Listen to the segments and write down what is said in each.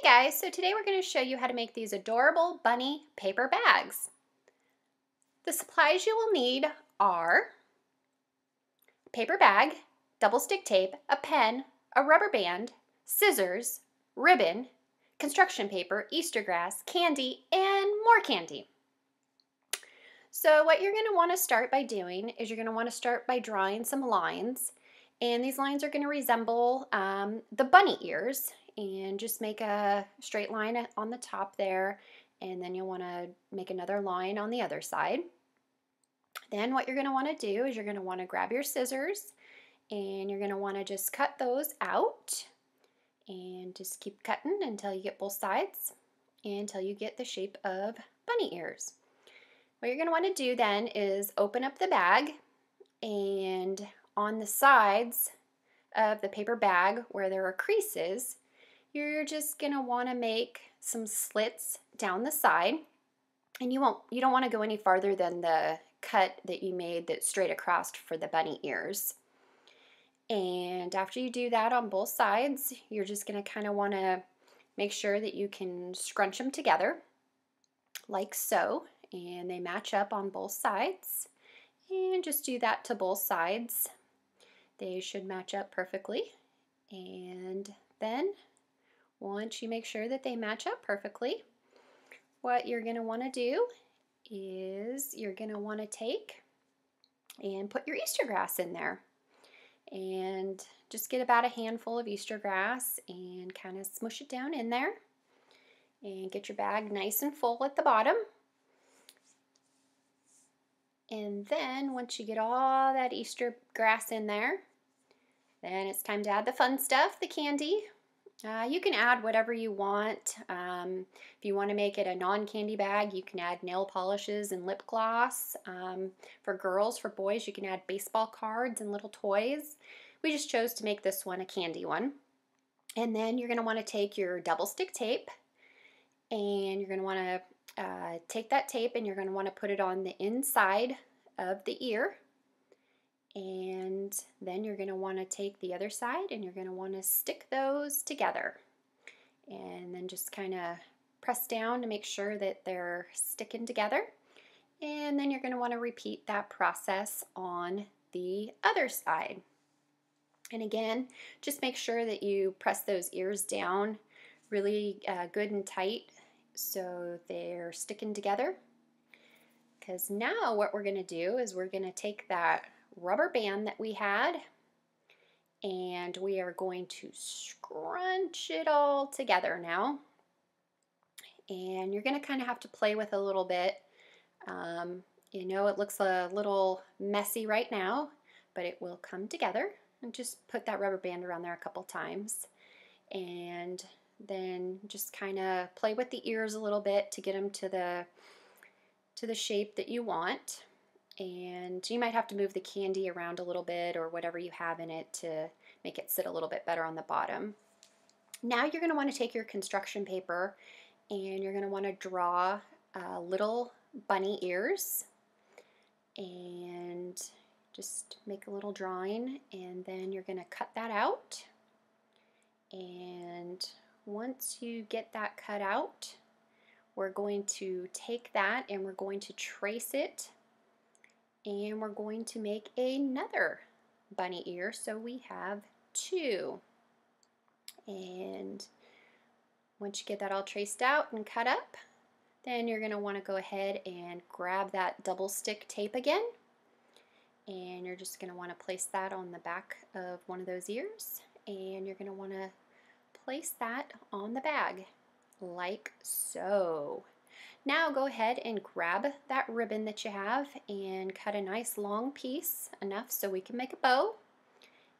guys, so today we're going to show you how to make these adorable bunny paper bags. The supplies you will need are a paper bag, double stick tape, a pen, a rubber band, scissors, ribbon, construction paper, Easter grass, candy, and more candy. So what you're going to want to start by doing is you're going to want to start by drawing some lines, and these lines are going to resemble the bunny ears. And just make a straight line on the top there, and then you'll want to make another line on the other side. Then what you're going to want to do is you're going to want to grab your scissors, and you're going to want to just cut those out, and just keep cutting until you get both sides, until you get the shape of bunny ears. What you're going to want to do then is open up the bag, and on the sides of the paper bag where there are creases, you're just going to want to make some slits down the side, and you don't want to go any farther than the cut that you made that's straight across for the bunny ears. And after you do that on both sides, you're just going to kind of want to make sure that you can scrunch them together like so, and they match up on both sides, and just do that to both sides. They should match up perfectly, and then once you make sure that they match up perfectly, what you're going to want to do is you're going to want to take and put your Easter grass in there. And just get about a handful of Easter grass and kind of smush it down in there. And get your bag nice and full at the bottom. And then once you get all that Easter grass in there, then it's time to add the fun stuff, the candy. You can add whatever you want. If you want to make it a non-candy bag, you can add nail polishes and lip gloss. For girls, for boys, you can add baseball cards and little toys. We just chose to make this one a candy one. And then you're going to want to take your double stick tape, and you're going to want to take that tape and you're going to want to put it on the inside of the ear. And then you're going to want to take the other side and you're going to want to stick those together. And then just kind of press down to make sure that they're sticking together. And then you're going to want to repeat that process on the other side. And again, just make sure that you press those ears down really good and tight so they're sticking together. Because now what we're going to do is we're going to take that rubber band that we had, and we are going to scrunch it all together now. And you're going to kind of have to play with it a little bit. You know, it looks a little messy right now, but it will come together. And just put that rubber band around there a couple times, and then just kind of play with the ears a little bit to get them to the shape that you want. And you might have to move the candy around a little bit or whatever you have in it to make it sit a little bit better on the bottom. Now you're going to want to take your construction paper and you're going to want to draw little bunny ears, and just make a little drawing, and then you're going to cut that out. And once you get that cut out, we're going to take that and we're going to trace it, and we're going to make another bunny ear, so we have two. And once you get that all traced out and cut up, then you're going to want to go ahead and grab that double stick tape again, and you're just going to want to place that on the back of one of those ears, and you're going to want to place that on the bag like so. Now go ahead and grab that ribbon that you have and cut a nice long piece, enough so we can make a bow,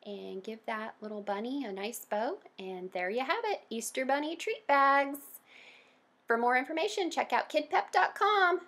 and give that little bunny a nice bow. And there you have it, Easter bunny treat bags. For more information, check out kidpep.com.